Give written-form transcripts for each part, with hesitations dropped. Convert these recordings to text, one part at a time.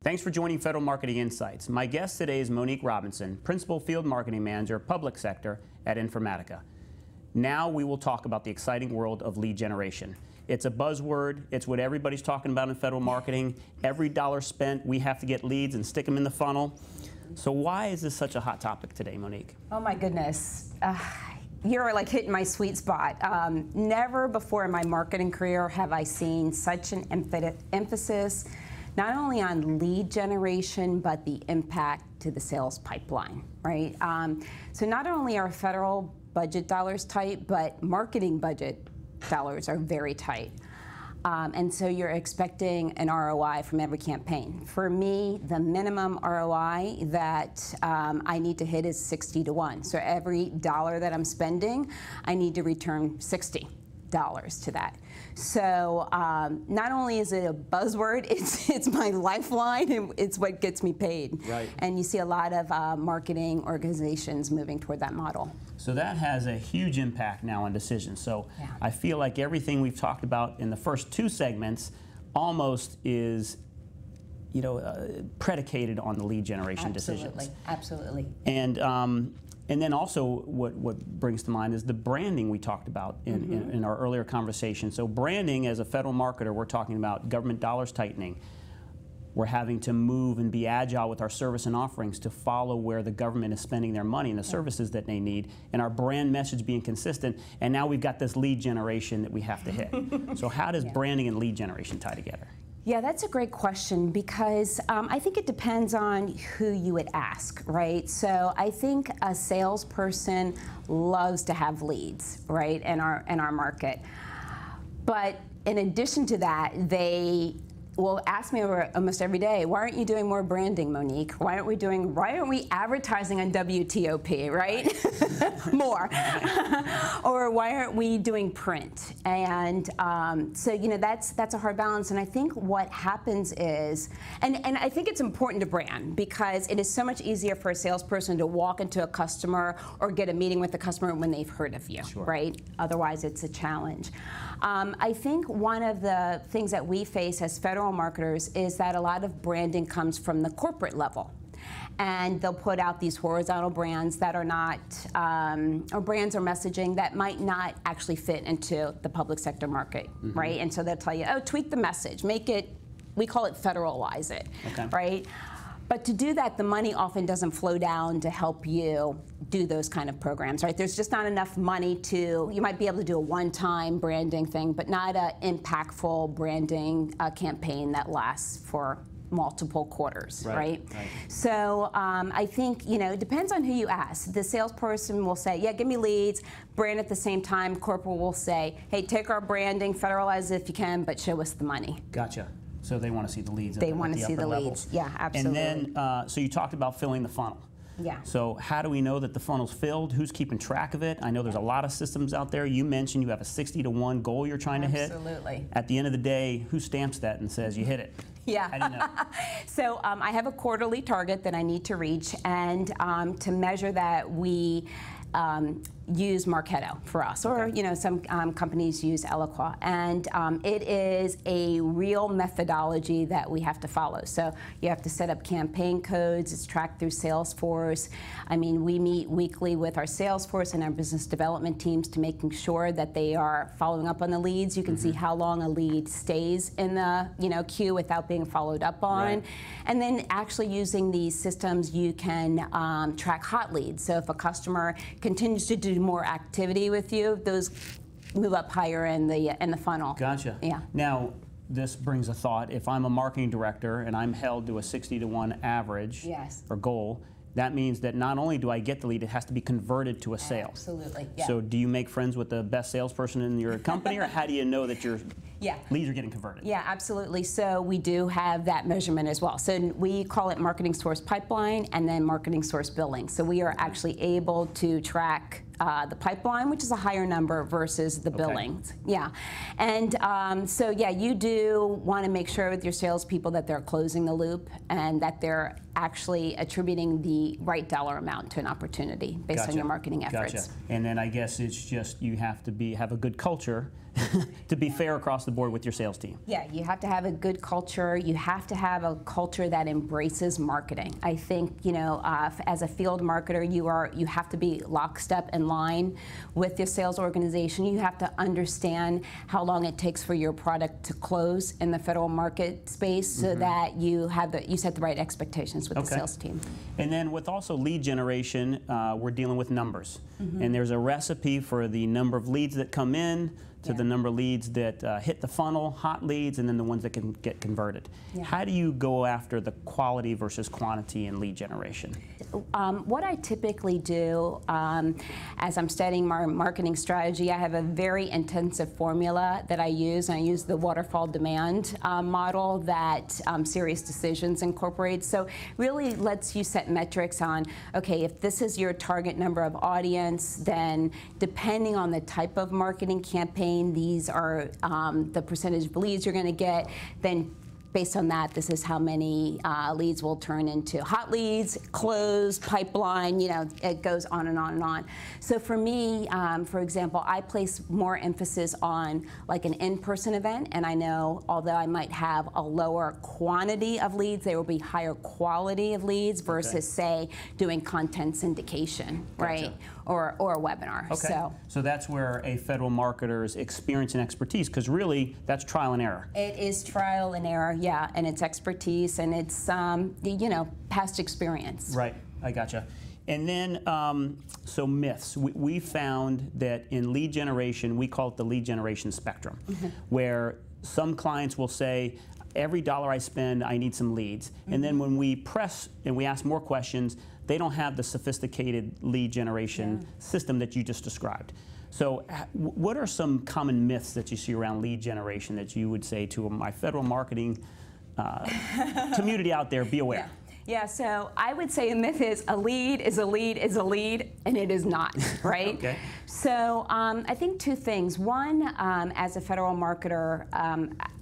Thanks for joining Federal Marketing Insights. My guest today is Monique Robinson, Principal Field Marketing Manager, Public Sector at Informatica. Now we will talk about the exciting world of lead generation. It's a buzzword. It's what everybody's talking about in federal marketing. Every dollar spent, we have to get leads and stick them in the funnel. So why is this such a hot topic today, Monique? Oh my goodness. You're like hitting my sweet spot. Never before in my marketing career have I seen such an emphasis not only on lead generation, but the impact to the sales pipeline, right? So not only are federal budget dollars tight, but marketing budget dollars are very tight. And so you're expecting an ROI from every campaign. For me, the minimum ROI that I need to hit is 60 to 1. So every dollar that I'm spending, I need to return $60 to that. So not only is it a buzzword, it's my lifeline, and it's what gets me paid. Right. And you see a lot of marketing organizations moving toward that model. So that has a huge impact now on decisions. So Yeah. I feel like everything we've talked about in the first two segments almost is, predicated on the lead generation decisions. Absolutely. And then also what brings to mind is the branding we talked about in our earlier conversation. So branding, as a federal marketer, we're talking about government dollars tightening. We're having to move and be agile with our service and offerings to follow where the government is spending their money and the services that they need, and our brand message being consistent. And now we've got this lead generation that we have to hit. So how does branding and lead generation tie together? Yeah, that's a great question, because I think it depends on who you would ask, right? So I think a salesperson loves to have leads, right, in our market. But in addition to that, they will ask me almost every day, why aren't you doing more branding, Monique? Why aren't we advertising on WTOP, right? More. Or why aren't we doing print? And so, that's a hard balance. And I think what happens is, and I think it's important to brand, because it is so much easier for a salesperson to walk into a customer or get a meeting with the customer when they've heard of you, Sure. right? Otherwise, it's a challenge. I think one of the things that we face as federal marketers is that a lot of branding comes from the corporate level. And they'll put out these horizontal brands that are not, or brands or messaging that might not actually fit into the public sector market, right? And so they'll tell you, oh, tweak the message, make it, we call it federalize it, right? But to do that, the money often doesn't flow down to help you do those kind of programs, right? There's just not enough money to, you might be able to do a one-time branding thing, but not an impactful branding campaign that lasts for multiple quarters, right? So I think, it depends on who you ask. The salesperson will say, yeah, give me leads, brand at the same time. Corporate will say, hey, take our branding, federalize it if you can, but show us the money. Gotcha. So they want to see the leads. They want to see the levels. leads. Yeah, absolutely. And then, so you talked about filling the funnel. Yeah. So how do we know that the funnel's filled? Who's keeping track of it? I know there's a lot of systems out there. You mentioned you have a 60 to 1 goal you're trying to hit. Absolutely. At the end of the day, who stamps that and says you hit it? Yeah. I didn't know. So I have a quarterly target that I need to reach, and to measure that, we use Marketo for us, or some companies use Eloqua, and it is a real methodology that we have to follow. So you have to set up campaign codes. It's tracked through Salesforce. I mean, we meet weekly with our Salesforce and our business development teams to making sure that they are following up on the leads. You can see how long a lead stays in the queue without being followed up on. Right. And then actually using these systems, you can track hot leads. So if a customer continues to do more activity with you, those move up higher in the funnel. Gotcha. Yeah. Now, this brings a thought. If I'm a marketing director and I'm held to a 60 to 1 average or goal, that means that not only do I get the lead, it has to be converted to a sale. Absolutely. Yeah. So do you make friends with the best salesperson in your company, or how do you know that your leads are getting converted? Yeah, absolutely. So we do have that measurement as well. So we call it marketing source pipeline and then marketing source billing. So we are actually able to track the pipeline, which is a higher number, versus the billings. Yeah, and so yeah, you do want to make sure with your salespeople that they're closing the loop and that they're actually attributing the right dollar amount to an opportunity based on your marketing efforts. Gotcha. And then I guess it's just you have to have a good culture to be fair across the board with your sales team. Yeah, you have to have a good culture. You have to have a culture that embraces marketing. I think, you know, as a field marketer, you have to be lockstep in line with your sales organization. You have to understand how long it takes for your product to close in the federal market space, so that you set the right expectations with the sales team. And then with also lead generation, we're dealing with numbers, and there's a recipe for the number of leads that come in, to the number of leads that hit the funnel, hot leads, and then the ones that can get converted. How do you go after the quality versus quantity in lead generation? What I typically do as I'm studying my marketing strategy, I have a very intensive formula that I use. I use the waterfall demand model that SiriusDecisions incorporates. So really lets you set metrics on, okay, if this is your target number of audience, then depending on the type of marketing campaign, these are the percentage of leads you're going to get. Then based on that, this is how many leads will turn into hot leads, close, pipeline, you know, it goes on and on and on. So for me, for example, I place more emphasis on like an in-person event, and I know although I might have a lower quantity of leads, there will be higher quality of leads versus say doing content syndication, right? Or a webinar. Okay. So that's where a federal marketer's experience and expertise, because really that's trial and error. It is trial and error, yeah, and it's expertise and it's you know, past experience. Right, I gotcha. And then, so myths. We found that in lead generation, we call it the lead generation spectrum, where some clients will say, every dollar I spend, I need some leads. And then when we press and we ask more questions, they don't have the sophisticated lead generation system that you just described. So what are some common myths that you see around lead generation that you would say to my federal marketing community out there, be aware? Yeah, so I would say a myth is a lead is a lead is a lead, and it is not, right? Okay. So I think two things. One, as a federal marketer,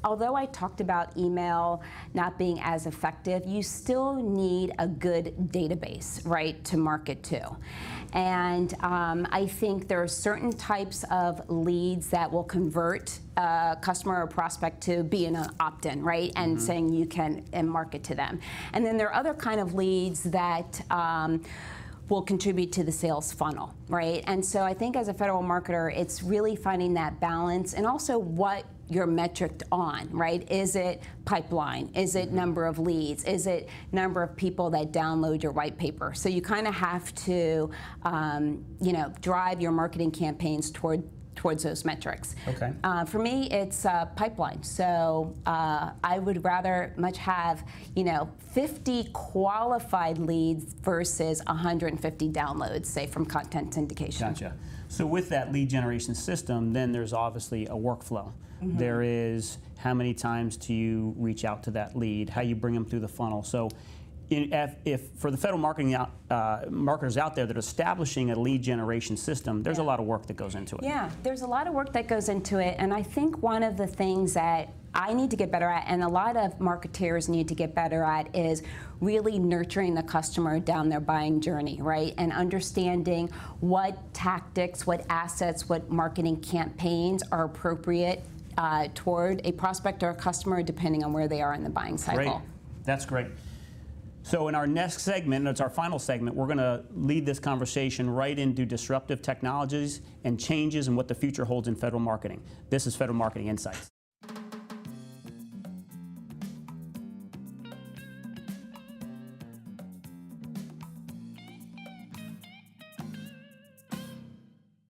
although I talked about email not being as effective, you still need a good database, right, to market to. And I think there are certain types of leads that will convert a customer or prospect to be an opt-in, right, and saying you can market to them. And then there are other kind of leads that will contribute to the sales funnel, right? And so I think as a federal marketer, it's really finding that balance, and also what you're metriced on, right? Is it pipeline? Is it number of leads? Is it number of people that download your white paper? So you kind of have to, you know, drive your marketing campaigns towards those metrics. Okay. For me, it's pipeline. So I would rather much have, you know, 50 qualified leads versus 150 downloads, say, from content syndication. Gotcha. So with that lead generation system, then there's obviously a workflow. There is how many times do you reach out to that lead, how you bring them through the funnel. So if for the federal marketers out there that are establishing a lead generation system, there's a lot of work that goes into it. Yeah, there's a lot of work that goes into it, and I think one of the things that I need to get better at, and a lot of marketeers need to get better at, is really nurturing the customer down their buying journey, right? And understanding what tactics, what assets, what marketing campaigns are appropriate toward a prospect or a customer, depending on where they are in the buying cycle. Great. That's great. So in our next segment, it's our final segment, we're going to lead this conversation right into disruptive technologies and changes and what the future holds in federal marketing. This is Federal Marketing Insights.